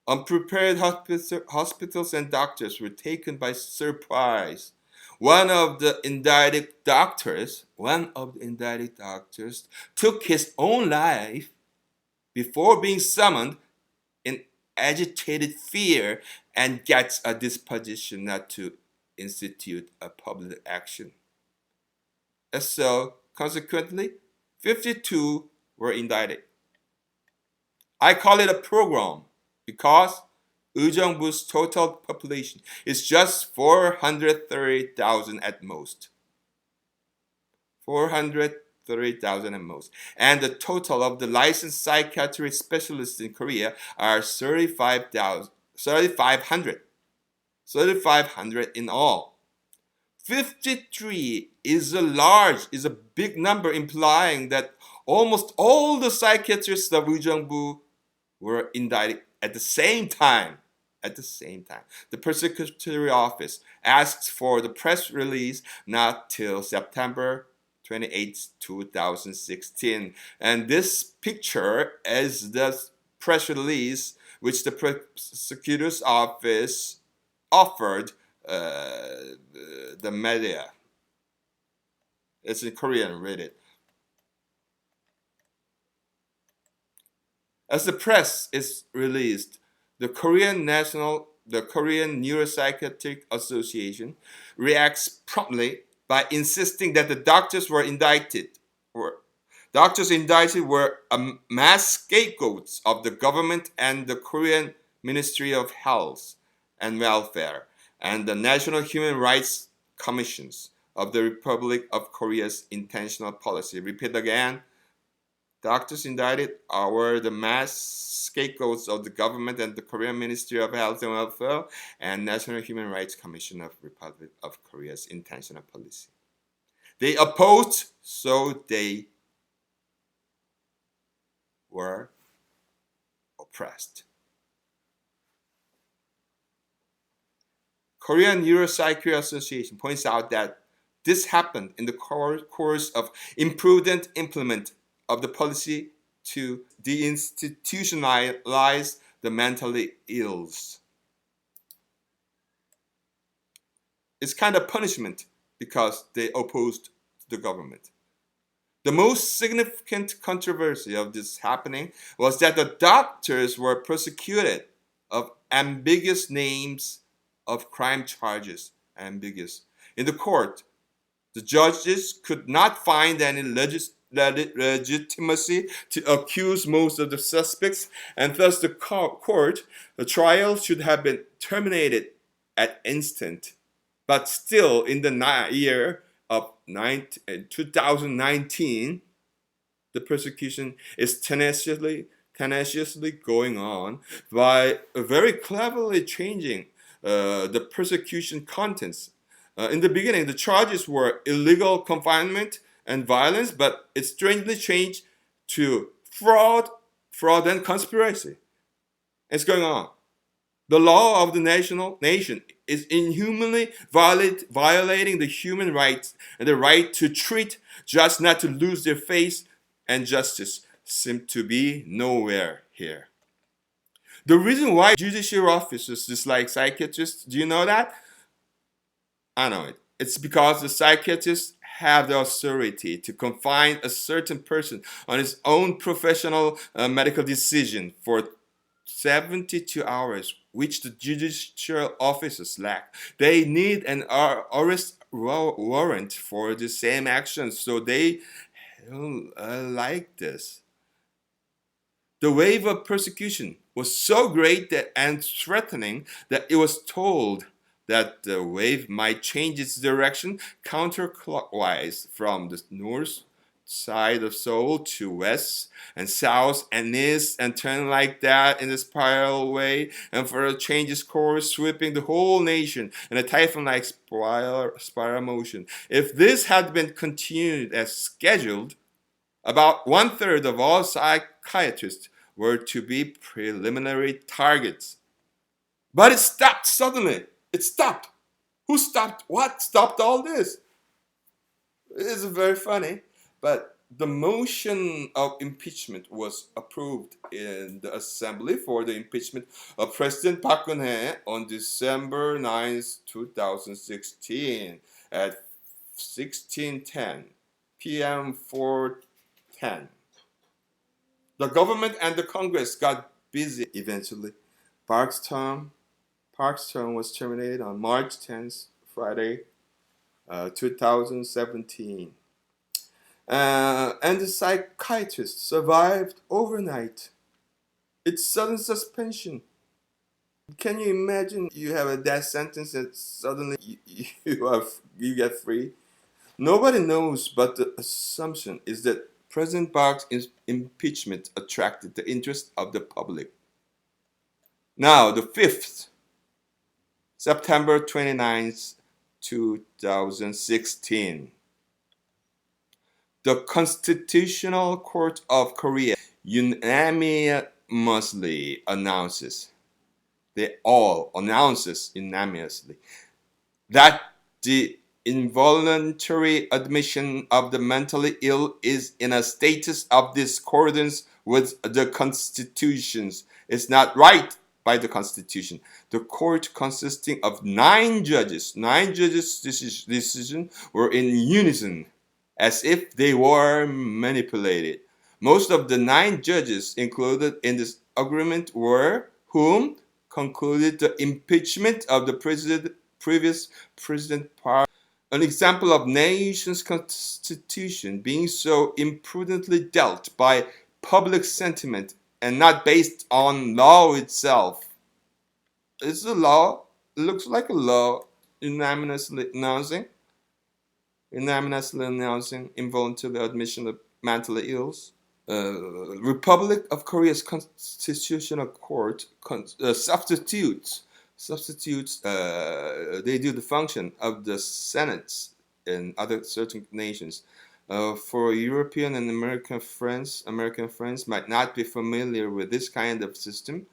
Unprepared hospitals and doctors were taken by surprise. One of the indicted doctors took his own life before being summoned in agitated fear and gets a disposition not to institute a public action. And so, consequently, 52 were indicted. I call it a program because Uijeongbu's total population is just 430,000 at most. 430,000 at most. And the total of the licensed psychiatry specialists in Korea are 3,500. 3,500 in all. 53 is a big number, implying that almost all the psychiatrists of Uijeongbu were indicted at the same time. The prosecutorial office asks for the press release not till September 28, 2016. And this picture is the press release which the prosecutor's office offered the media. It's in Korean, read it. As the press is released, the Korean Neuropsychiatric Association reacts promptly by insisting that the doctors indicted were mass scapegoats of the government and the Korean Ministry of Health and Welfare and the National Human Rights Commissions of the Republic of Korea's intentional policy. Repeat again. Doctors indicted were the mass scapegoats of the government and the Korean Ministry of Health and Welfare and National Human Rights Commission of Republic of Korea's intentional policy. They opposed, so they were oppressed. Korean Neuropsychiatry Association points out that this happened in the course of imprudent implement of the policy to deinstitutionalize the mentally ill. It's kind of punishment because they opposed the government. The most significant controversy of this happening was that the doctors were prosecuted of ambiguous names of crime charges. Ambiguous. In the court, the judges could not find any legitimacy to accuse most of the suspects, and thus the trial should have been terminated at instant. But still, in the year of 2019, the persecution is tenaciously going on by very cleverly changing the persecution contents. In the beginning, the charges were illegal confinement and violence, but it strangely changed to fraud and conspiracy. It's going on. The law of the nation is inhumanly violating the human rights and the right to treat, just not to lose their faith, and justice seem to be nowhere here. The reason why judicial officers dislike psychiatrists, do you know that? I know it. It's because the psychiatrists have the authority to confine a certain person on his own professional medical decision for 72 hours, which the judicial officers lack. They need an arrest warrant for the same actions, so they like this. The wave of persecution was so great and threatening that it was told that the wave might change its direction counterclockwise from the north side of Seoul to west and south and east, and turn like that in a spiral way, and further change its course, sweeping the whole nation in a typhoon-like spiral motion. If this had been continued as scheduled, about 1/3 of all psychiatrists were to be preliminary targets. But it stopped suddenly. It stopped. Who stopped? What stopped all this? It's very funny. But the motion of impeachment was approved in the assembly for the impeachment of President Park Geun-hye on December 9th, 2016 at 16:10 p.m. 4:10. The government and the Congress got busy eventually. Park's term was terminated on March 10th, Friday, 2017. And the psychiatrist survived overnight. It's sudden suspension. Can you imagine you have a death sentence and suddenly you get free? Nobody knows, but the assumption is that President Park's impeachment attracted the interest of the public. Now, the 5th, September 29th, 2016. The Constitutional Court of Korea unanimously announces, unanimously, that the involuntary admission of the mentally ill is in a status of discordance with the Constitution. It's not right by the Constitution. The court, consisting of 9 judges' decisions were in unison, as if they were manipulated. Most of the 9 judges included in this agreement were whom concluded the impeachment of the previous President Park. An example of nation's constitution being so imprudently dealt by public sentiment and not based on law itself. It's a law. It looks like a law unanimously announcing involuntary admission of mentally ills. Republic of Korea's Constitutional Court substitutes they do the function of the Senates in other certain nations. For European and American friends might not be familiar with this kind of system.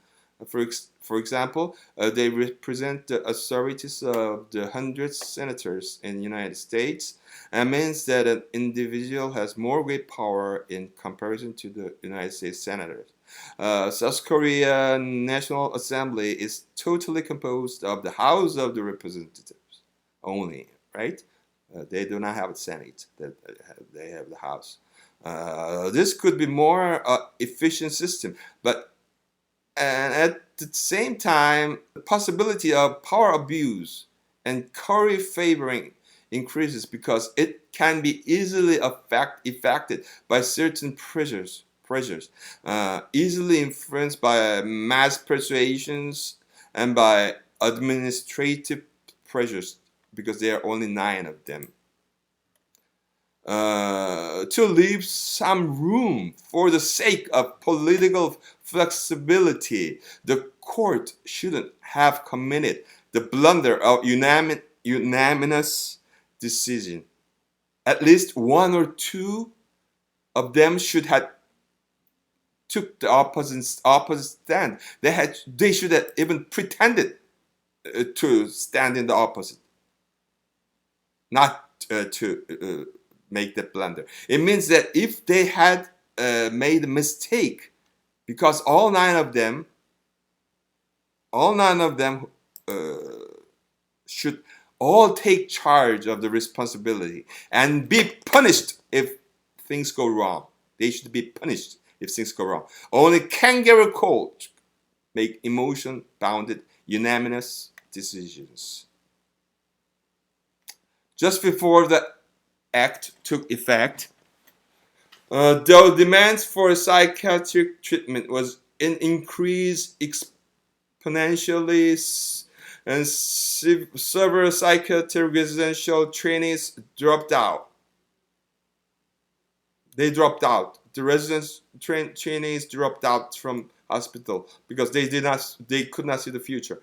For example, they represent the authorities of the hundreds senators in the United States, and means that an individual has more weight power in comparison to the United States senators. South Korea National Assembly is totally composed of the House of the Representatives only, right? They do not have a Senate. They have the House. This could be more efficient system, but and at the same time, the possibility of power abuse and curry favoring increases because it can be easily affected by certain pressures, easily influenced by mass persuasions and by administrative pressures, because there are only 9 of them. To leave some room for the sake of political flexibility, the court shouldn't have committed the blunder of unanimous decision. At least 1 or 2 of them should have took the opposite stand. They should have even pretended to stand in the opposite, not to make that blunder. It means that if they had made a mistake, because all nine of them should all take charge of the responsibility and be punished if things go wrong. They should be punished if things go wrong. Only kangaroo court make emotion-bounded, unanimous decisions. Just before the act took effect, the demands for psychiatric treatment was increased exponentially, and several psychiatric residential trainees dropped out. They dropped out. The residents trainees dropped out from hospital because they could not see the future.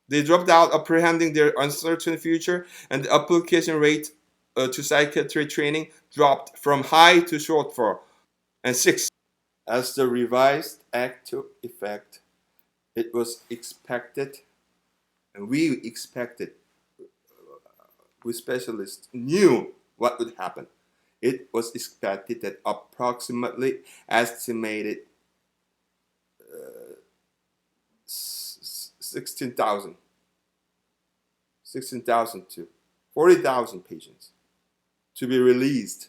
They dropped out, apprehending their uncertain future, and the application rate to psychiatry training dropped from high to shortfall. And 6, as the revised act took effect, it was expected, and we specialists knew what would happen. It was expected that approximately estimated 16,000 to 40,000 patients to be released.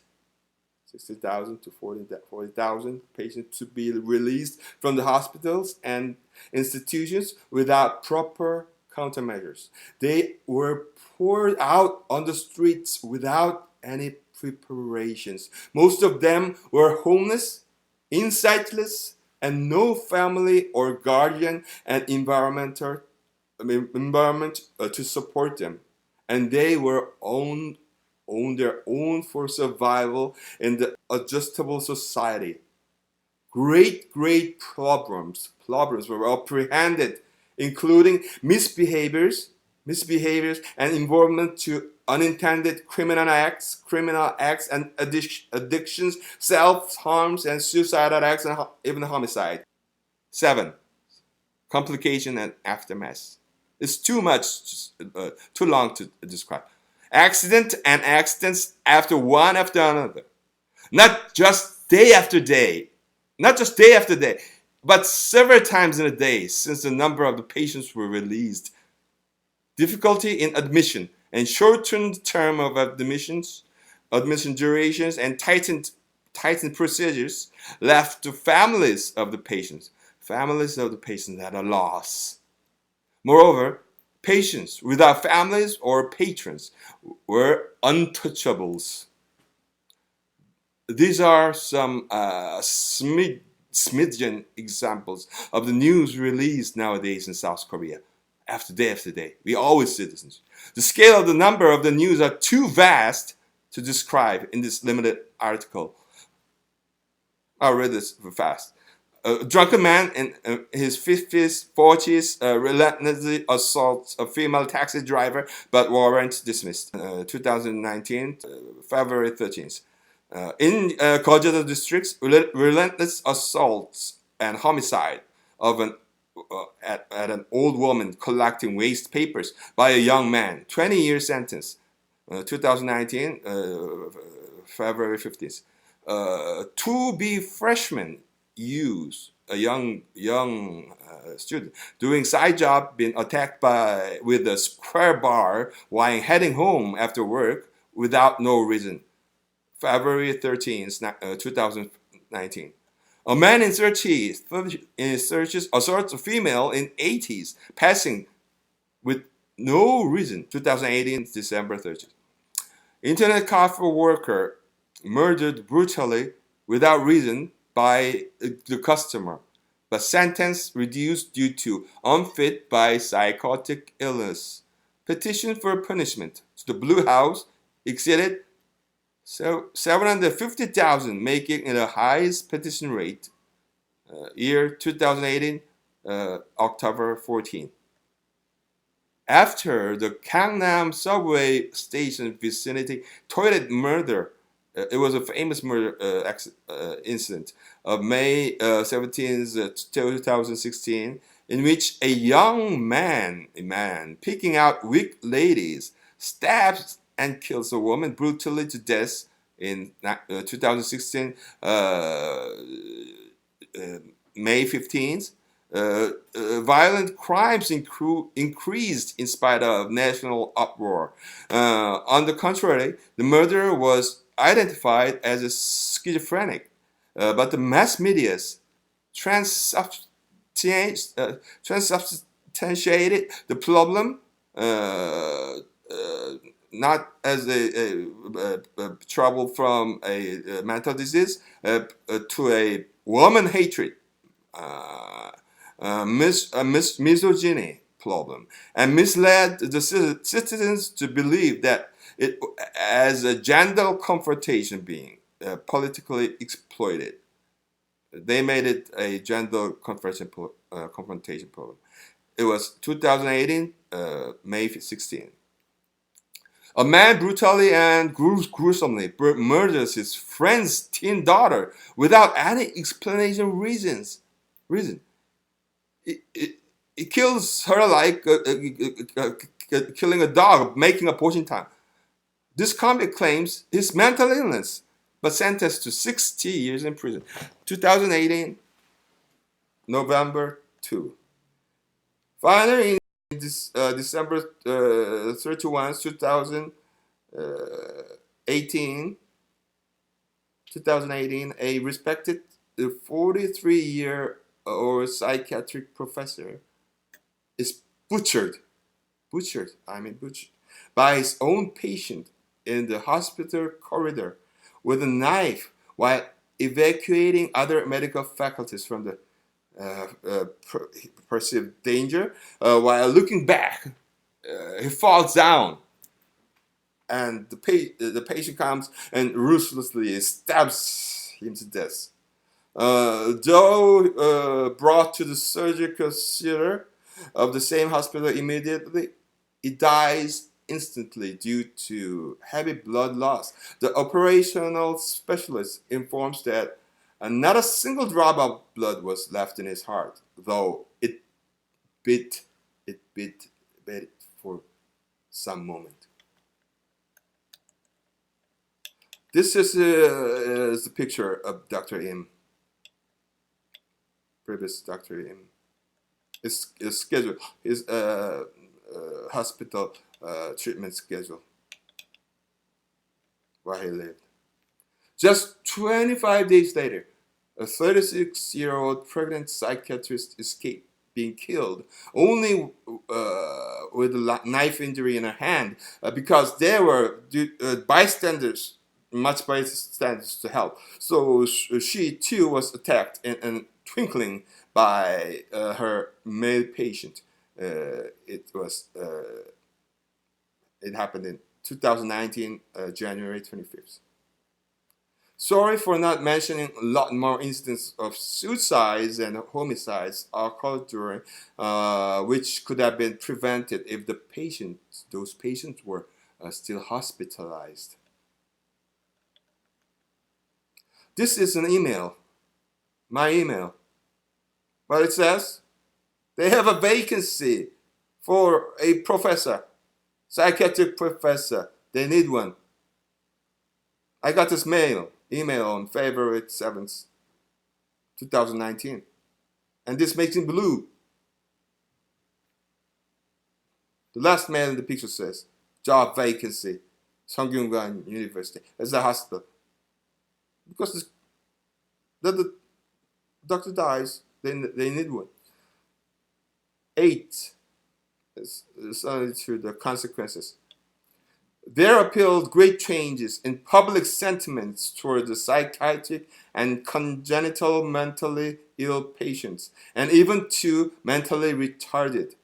60,000 to 40,000 patients to be released from the hospitals and institutions without proper countermeasures. They were poured out on the streets without any preparations. Most of them were homeless, insightless, and no family or guardian and environment to support them. And they were on their own for survival in the adjustable society. Great problems were apprehended, including misbehaviors, and involvement to unintended criminal acts and addictions, self-harms, and suicidal acts, and even homicide. 7, complication and aftermath. It's too long to describe. Accidents after one after another. Not just day after day, but several times in a day since the number of the patients were released. Difficulty in admission and shortened term of admission durations, and tightened procedures left to families of the patients at a loss. Moreover, patients without families or patrons were untouchables. These are some smidgen examples of the news released nowadays in South Korea. After day. We always see this. The scale of the number of the news are too vast to describe in this limited article. I'll read this fast. A drunken man in his 50s, 40s relentlessly assaults a female taxi driver, but warrant dismissed. 2019, February 13th. In Kojedo districts, relentless assaults and homicide of at an old woman collecting waste papers by a young man. 20-year sentence. 2019, February 15th. 2B freshman use a young student doing side job been attacked with a square bar while heading home after work without no reason. February 13th, 2019. A man in 30s assaults a female in 80s passing with no reason. 2018, December 30th. Internet cafe worker murdered brutally without reason by the customer, but sentence reduced due to unfit by psychotic illness. Petition for punishment to the Blue House exceeded 750,000, making it the highest petition rate. Year 2018, October 14. After the Gangnam subway station vicinity toilet murder, it was a famous murder incident of May 17th, 2016, in which a young man picking out weak ladies, stabs and kills a woman brutally to death in 2016, May 15th. Violent crimes increased in spite of national uproar. On the contrary, the murderer was identified as a schizophrenic, but the mass media's transubstantiated the problem not as a trouble from a mental disease to a woman hatred, misogyny problem, and misled the citizens to believe that it as a gender confrontation being politically exploited. They made it a gender confrontation problem. It was 2018, May 16. A man brutally and gruesomely murders his friend's teen daughter without any explanation reason. It kills her like killing a dog, making a portion time. This convict claims his mental illness, but sentenced to 60 years in prison. 2018, November 2. Finally, in December 31, 2018, a respected 43-year-old psychiatric professor is butchered by his own patient in the hospital corridor with a knife while evacuating other medical faculties from the perceived danger. While looking back, he falls down, and the patient comes and ruthlessly stabs him to death. Though brought to the surgical theater of the same hospital immediately, he dies instantly due to heavy blood loss. The operational specialist informs that not a single drop of blood was left in his heart, though it beat for some moment. This is the picture of Dr. Im, previous Dr. Im. His schedule, his hospital treatment schedule, where he lived. Just 25 days later, a 36-year-old pregnant psychiatrist escaped being killed only with a knife injury in her hand because there were bystanders to help. So she too was attacked and twinkling by her male patient. It happened in 2019, January 25th. Sorry for not mentioning a lot more instances of suicides and homicides occurred during, which could have been prevented if those patients were still hospitalized. This is an email, my email. But it says they have a vacancy for a professor, psychiatric professor. They need one. I got this email on February 7th, 2019. And this makes me blue. The last mail in the picture says, job vacancy, Songyungan University. It's a hospital. Because the doctor dies, they need one. 8 is only to the consequences. There appeared great changes in public sentiments toward the psychiatric and congenital mentally ill patients, and even to mentally retarded.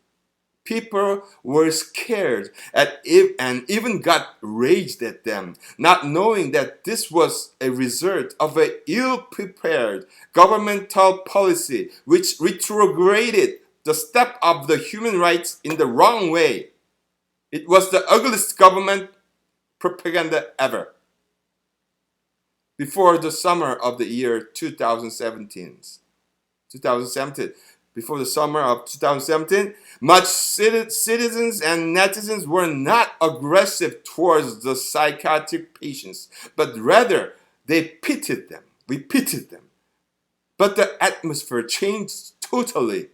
People were scared and even got raged at them, not knowing that this was a result of an ill-prepared governmental policy which retrograded the step of the human rights in the wrong way. It was the ugliest government propaganda ever. Before the summer of the year 2017, before the summer of 2017, much citizens and netizens were not aggressive towards the psychiatric patients, but rather they pitied them. We pitied them. But the atmosphere changed totally,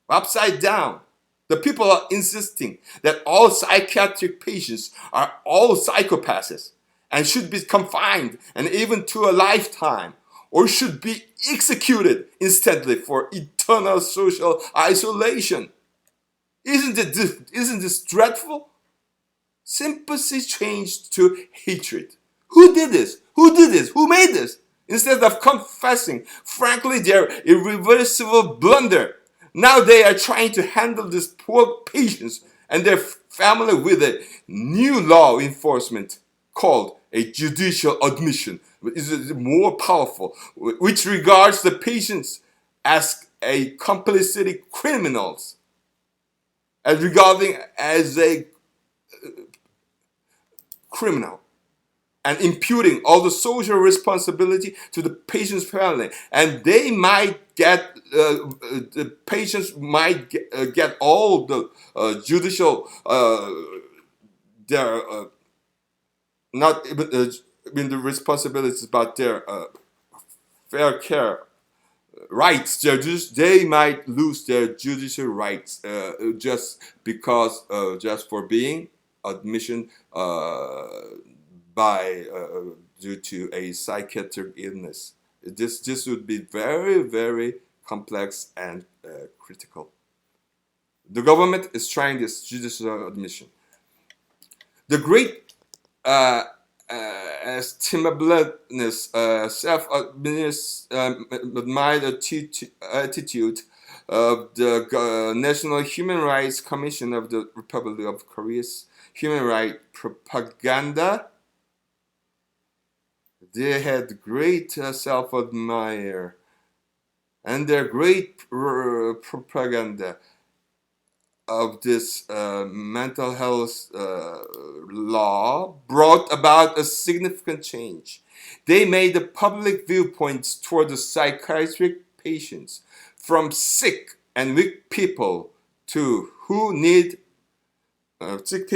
upside down. The people are insisting that all psychiatric patients are all psychopaths and should be confined and even to a lifetime, or should be executed instantly for eternal social isolation. Isn't this dreadful? Sympathy changed to hatred. Who did this? Who made this? Instead of confessing frankly their irreversible blunder, now they are trying to handle these poor patients and their family with a new law enforcement called a judicial admission, which is more powerful, which regards the patients as a complicity criminals, as regarding as a criminal, and imputing all the social responsibility to the patient's family, and they might get the patients might get all the judicial their not even the responsibilities, but their fair care rights. They might lose their judicial rights just because just for being admission by due to a psychiatric illness. This would be very, very complex and critical. The government is trying this judicial admission. The great estimableness, self-admired attitude of the National Human Rights Commission of the Republic of Korea's human rights propaganda. They had great self-admire, and their great propaganda of this mental health law brought about a significant change. They made the public viewpoints toward the psychiatric patients from sick and weak people to who need sick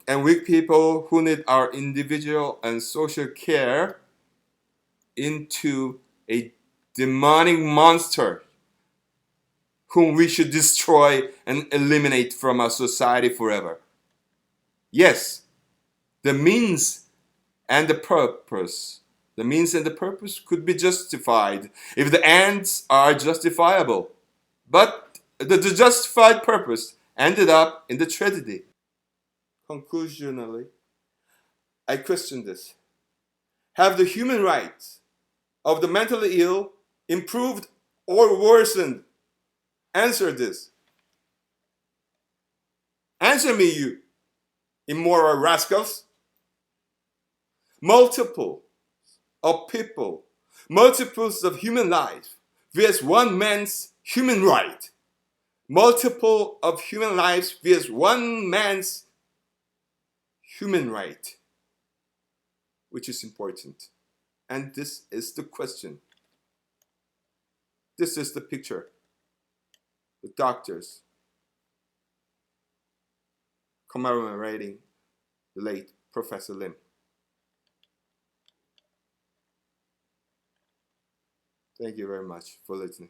and weak people who need our individual and social care into a demonic monster whom we should destroy and eliminate from our society forever. Yes, the means and the purpose could be justified if the ends are justifiable. But the justified purpose ended up in the tragedy. Conclusionally, I question this. Have the human rights of the mentally ill improved or worsened? Answer this. Answer me, you immoral rascals. Multiple of people, multiples of human life vs one man's human right. Multiple of human lives vs one man's human right. Which is important. And this is the question. This is the picture. The doctors commemorating the late Professor Lim. Thank you very much for listening.